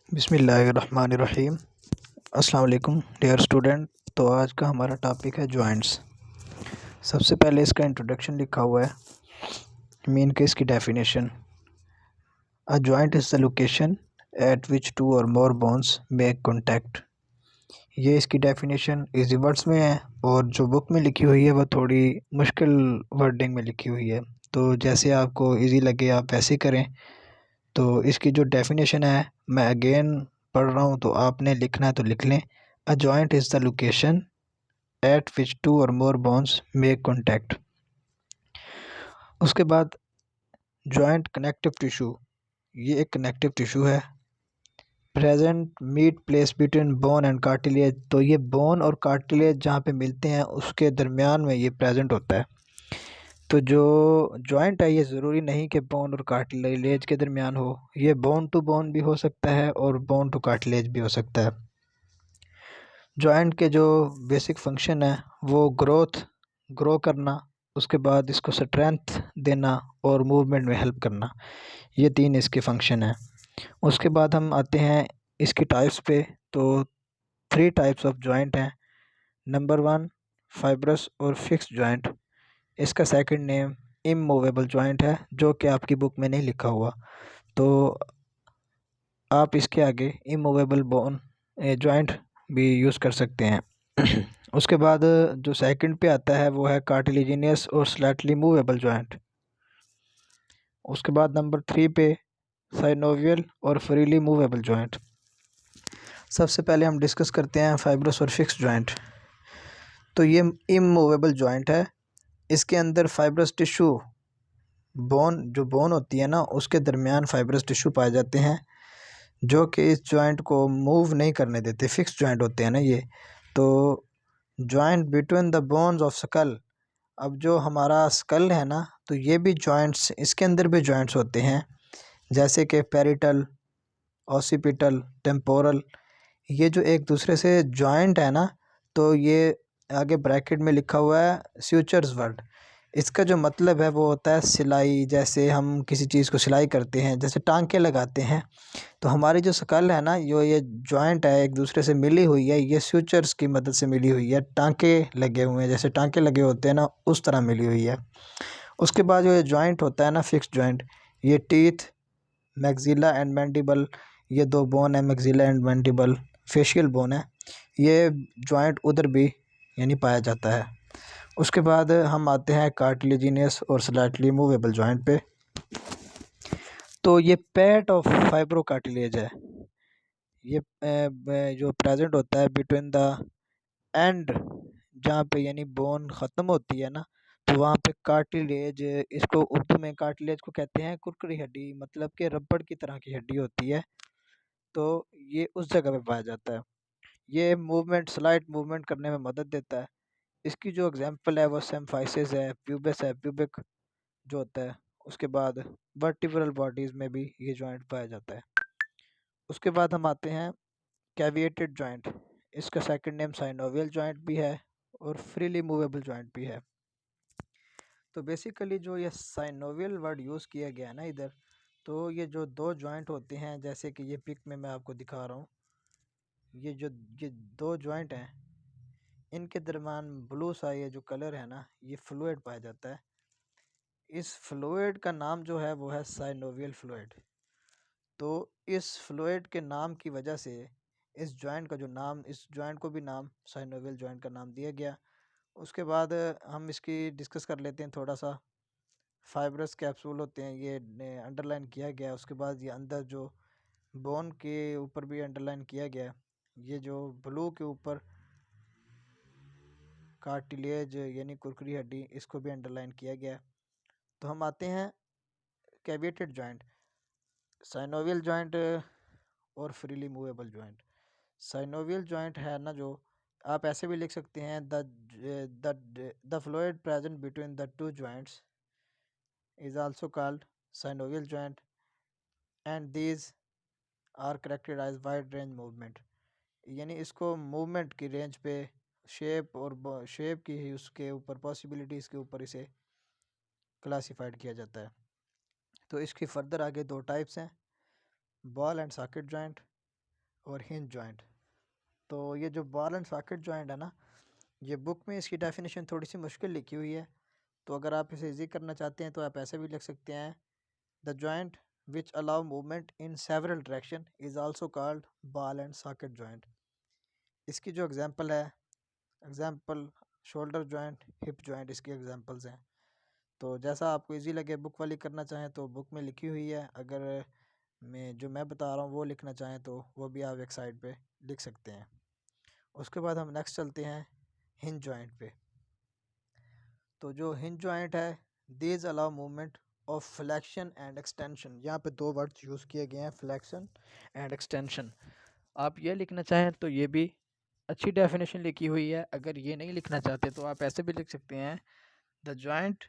बिस्मिल्लाहिर्रहमानिर्रहीम। अस्सलाम वालेकुम डियर स्टूडेंट। तो आज का हमारा टॉपिक है जॉइंट्स। सबसे पहले इसका इंट्रोडक्शन लिखा हुआ है, मीन के इसकी डेफिनेशन। A joint is the location at which two or more bones make contact. ये इसकी डेफिनेशन इजी वर्ड्स में है और जो बुक में लिखी हुई है वो थोड़ी मुश्किल वर्डिंग में लिखी हुई है, तो जैसे आपको इजी लगे आप वैसे करें। तो इसकी जो डेफिनेशन है मैं अगेन पढ़ रहा हूँ, तो आपने लिखना है तो लिख लें। A joint is the location at which two or more bones make contact. उसके बाद जॉइंट कनेक्टिव टिश्यू, ये एक कनेक्टिव टिश्यू है। Present meet place between bone and cartilage, तो ये बोन और कार्टिलेज जहाँ पे मिलते हैं उसके दरमियान में ये प्रेजेंट होता है। तो जो जॉइंट है ये ज़रूरी नहीं कि बोन और कार्टिलेज के दरमियान हो, ये बोन टू बोन भी हो सकता है और बोन टू कार्टिलेज भी हो सकता है। जॉइंट के जो बेसिक फंक्शन है वो ग्रो करना, उसके बाद इसको स्ट्रेंथ देना और मूवमेंट में हेल्प करना, ये तीन इसके फंक्शन हैं। उसके बाद हम आते हैं इसकी टाइप्स पे। तो 3 टाइप्स ऑफ जॉइंट हैं। नंबर 1 फाइब्रस और फिक्स जॉइंट। इसका सेकंड नेम इमूवेबल जॉइंट है, जो कि आपकी बुक में नहीं लिखा हुआ, तो आप इसके आगे इमूवेबल बोन जॉइंट भी यूज़ कर सकते हैं। उसके बाद जो सेकंड पे आता है वो है कार्टिलेजिनियस और स्लाइटली मूवेबल जॉइंट। उसके बाद नंबर 3 पे साइनोवियल और फ्रीली मूवेबल जॉइंट। सबसे पहले हम डिस्कस करते हैं फाइब्रस और फिक्स जॉइंट। तो ये इमूवेबल जॉइंट है। इसके अंदर फाइब्रस टिश्यू, बोन होती है ना, उसके दरमियान फाइब्रस टिश्यू पाए जाते हैं, जो कि इस जॉइंट को मूव नहीं करने देते। फिक्स जॉइंट होते हैं ना ये। तो joint between the bones of skull, अब जो हमारा स्कल है ना, तो ये भी जॉइंट्स, इसके अंदर भी जॉइंट्स होते हैं, जैसे कि पैरिटल, ऑसिपिटल, टेम्पोरल। ये जो एक दूसरे से जॉइंट है ना, तो ये आगे ब्रैकेट में लिखा हुआ है स्यूचर्स वर्ड। इसका जो मतलब है वो होता है सिलाई। जैसे हम किसी चीज़ को सिलाई करते हैं, जैसे टांके लगाते हैं, तो हमारी जो स्कल है ना, ये जॉइंट है एक दूसरे से मिली हुई है, ये स्यूचर्स की मदद से मिली हुई है। टांके लगे हुए हैं, जैसे टांके लगे होते हैं ना, उस तरह मिली हुई है। उसके बाद जो ये जॉइंट होता है ना फिक्स जॉइंट, ये टीथ, मैक्सिला एंड मैंडिबल, ये दो बोन है, maxilla and mandible, facial bone है, ये जॉइंट उधर भी यानी पाया जाता है। उसके बाद हम आते हैं कार्टिलेजिनियस और स्लाइटली मूवेबल जॉइंट पे। तो ये पैट ऑफ फाइब्रो कार्टिलेज है। ये जो प्रेजेंट होता है बिटवीन द एंड, जहाँ पे यानी बोन ख़त्म होती है ना, तो वहाँ पे कार्टिलेज, इसको उर्दू में कार्टिलेज को कहते हैं कुरकुरी हड्डी, मतलब कि रबड़ की तरह की हड्डी होती है। तो ये उस जगह पे पाया जाता है। ये मूवमेंट, स्लाइट मूवमेंट करने में मदद देता है। इसकी जो एग्जांपल है वो सिम्फाइसिस है, प्यूबिस है, प्यूबिक जो होता है। उसके बाद वर्टिब्रल बॉडीज़ में भी ये जॉइंट पाया जाता है। उसके बाद हम आते हैं कैविएटेड जॉइंट। इसका सेकंड नेम साइनोवियल जॉइंट भी है और फ्रीली मूवेबल जॉइंट भी है। तो बेसिकली जो ये साइनोवियल वर्ड यूज़ किया गया है ना इधर, तो ये जो दो जॉइंट होते हैं, जैसे कि ये पिक में मैं आपको दिखा रहा हूँ, ये दो जॉइंट हैं, इनके दरमियान ब्लू सा ये जो कलर है ना, ये फ्लूइड पाया जाता है। इस फ्लूइड का नाम जो है वो है साइनोवियल फ्लूइड। तो इस फ्लूइड के नाम की वजह से इस जॉइंट का जो नाम, इस जॉइंट को भी नाम साइनोवियल जॉइंट का नाम दिया गया। उसके बाद हम इसकी डिस्कस कर लेते हैं थोड़ा सा। फाइब्रस कैप्सूल होते हैं, ये अंडरलाइन किया गया है। उसके बाद ये अंदर जो बोन के ऊपर भी अंडरलाइन किया गया है। ये जो ब्लू के ऊपर कार्टिलेज यानी कुरकुरी हड्डी, इसको भी अंडरलाइन किया गया है। तो हम आते हैं कैविएटेड जॉइंट, साइनोवियल जॉइंट और freely movable joint. Synovial joint है ना, जो आप ऐसे भी लिख सकते हैं, the fluid present between the two joints is also called synovial joint and these are characterized wide range movement. यानी इसको मूवमेंट की रेंज पे, शेप और शेप की ही उसके ऊपर, पॉसिबिलिटीज़ के ऊपर इसे क्लासिफाइड किया जाता है। तो इसकी फर्दर आगे दो टाइप्स हैं, बॉल एंड सॉकेट जॉइंट। और हिंज जॉइंट। तो ये जो बॉल एंड सॉकेट जॉइंट है ना, ये बुक में इसकी डेफिनेशन थोड़ी सी मुश्किल लिखी हुई है, तो अगर आप इसे इजी करना चाहते हैं तो आप ऐसे भी लिख सकते हैं, the joint which allow movement in several direction is also called ball and socket joint. इसकी जो एग्जांपल है, example shoulder joint, hip joint इसकी एग्जांपल्स हैं। तो जैसा आपको इजी लगे, बुक वाली करना चाहें तो बुक में लिखी हुई है, अगर मैं बता रहा हूँ वो लिखना चाहें तो वो भी आप एक साइड पे लिख सकते हैं। उसके बाद हम नेक्स्ट चलते हैं हिंज जॉइंट पे। तो जो हिंज जॉइंट है, these allow movement of flexion and extension. यहाँ पे दो वर्ड्स यूज़ किए गए हैं, फ्लेक्शन एंड एक्सटेंशन। आप ये लिखना चाहें तो ये भी अच्छी डेफिनेशन लिखी हुई है, अगर ये नहीं लिखना चाहते तो आप ऐसे भी लिख सकते हैं, the joint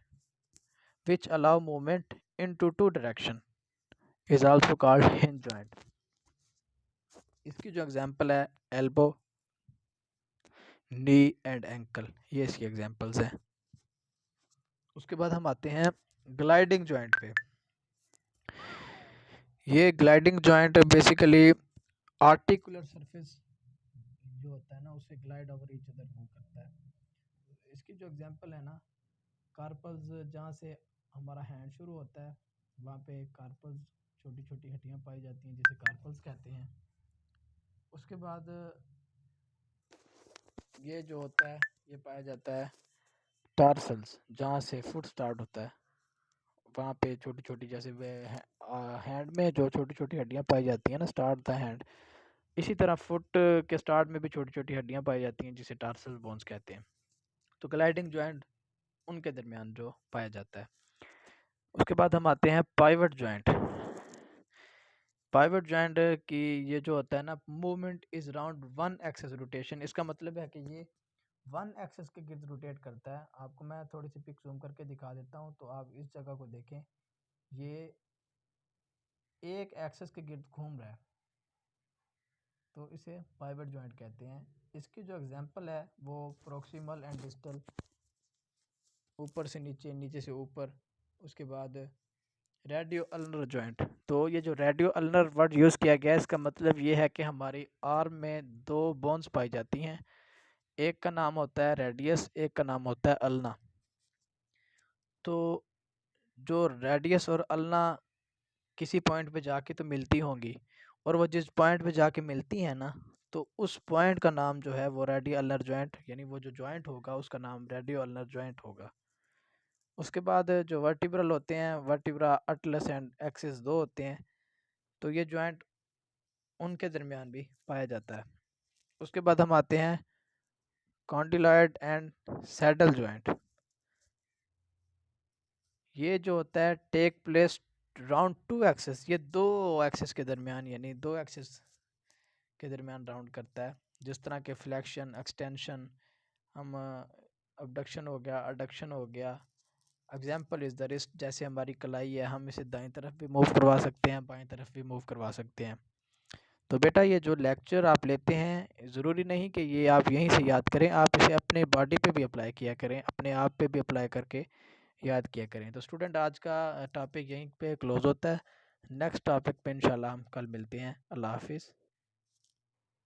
which allow movement in two direction is also called hinge joint. इसकी जो एग्जांपल है, एल्बो, नी एंड एंकल, ये इसकी एग्जांपल्स हैं। उसके बाद हम आते हैं ग्लाइडिंग जॉइंट पे। ये gliding joint basically articular surface जो होता है ना, उसे glide over each other move करता है। इसकी जो एग्जांपल है ना, कार्पल्स, जहाँ से हमारा हैंड शुरू होता है वहाँ पे कार्पल्स, छोटी छोटी हड्डियाँ पाई जाती हैं जिसे कार्पल्स कहते हैं। उसके बाद ये जो होता है, ये पाया जाता है टार्सल्स, जहाँ से फुट स्टार्ट होता है, वहाँ पे छोटी छोटी, जैसे हैंड में जो छोटी छोटी हड्डियाँ पाई जाती हैं ना, स्टार्ट द हैंड, इसी तरह फुट के स्टार्ट में भी छोटी छोटी हड्डियाँ पाई जाती हैं जिसे टार्सल बोन्स कहते हैं। तो ग्लाइडिंग जॉइंट उनके दरमियान जो पाया जाता है। उसके बाद हम आते हैं पाइवट जॉइंट। पाइवट जॉइंट की ये जो होता है ना, movement is round one axis rotation. इसका मतलब है कि ये वन एक्सेस के गिर्द रोटेट करता है। आपको मैं थोड़ी सी पिक जूम करके दिखा देता हूँ, तो आप इस जगह को देखें, ये एक एक्सेस के गिर्द घूम रहा है, तो इसे पाइवट जॉइंट कहते हैं। इसकी जो एग्जांपल है वो प्रोक्सिमल एंड डिस्टल, ऊपर से नीचे, नीचे से ऊपर। उसके बाद रेडियो अल्नर जॉइंट। तो ये जो रेडियो अल्नर वर्ड यूज़ किया गया है, इसका मतलब ये है कि हमारी आर्म में दो बोन्स पाई जाती हैं, एक का नाम होता है रेडियस, एक का नाम होता है अल्ना। तो जो रेडियस और अल्ना किसी पॉइंट पे जाके तो मिलती होंगी, और वो जिस पॉइंट पे जाके मिलती हैं ना, तो उस पॉइंट का नाम जो है वो रेडियो अल्नर जॉइंट, यानी वो जो जॉइंट होगा उसका नाम रेडियो अल्नर जॉइंट होगा। उसके बाद जो वर्टिब्रल होते हैं, वर्टिब्रा अटलस एंड एक्सिस दो होते हैं, तो ये जॉइंट उनके दरमियान भी पाया जाता है। उसके बाद हम आते हैं कॉन्डिलॉइड एंड सैडल जॉइंट। ये जो होता है take place round two axis, ये दो एक्सेस के दरमियान, यानी दो एक्सेस के दरमियान राउंड करता है। जिस तरह के फ्लैक्शन, एक्सटेंशन, हम अबडक्शन हो गया, अडक्शन हो गया। एग्जाम्पल इज़ द रिस्ट, जैसे हमारी कलाई है, हम इसे दाईं तरफ भी मूव करवा सकते हैं, बाईं तरफ भी मूव करवा सकते हैं। तो बेटा ये जो लेक्चर आप लेते हैं, ज़रूरी नहीं कि ये आप यहीं से याद करें, आप इसे अपने बॉडी पे भी अप्लाई किया करें, अपने आप पे भी अप्लाई करके याद किया करें। तो स्टूडेंट, आज का टॉपिक यहीं पे क्लोज़ होता है। नेक्स्ट टॉपिक पे इंशाल्लाह हम कल मिलते हैं। अल्लाह हाफिज़।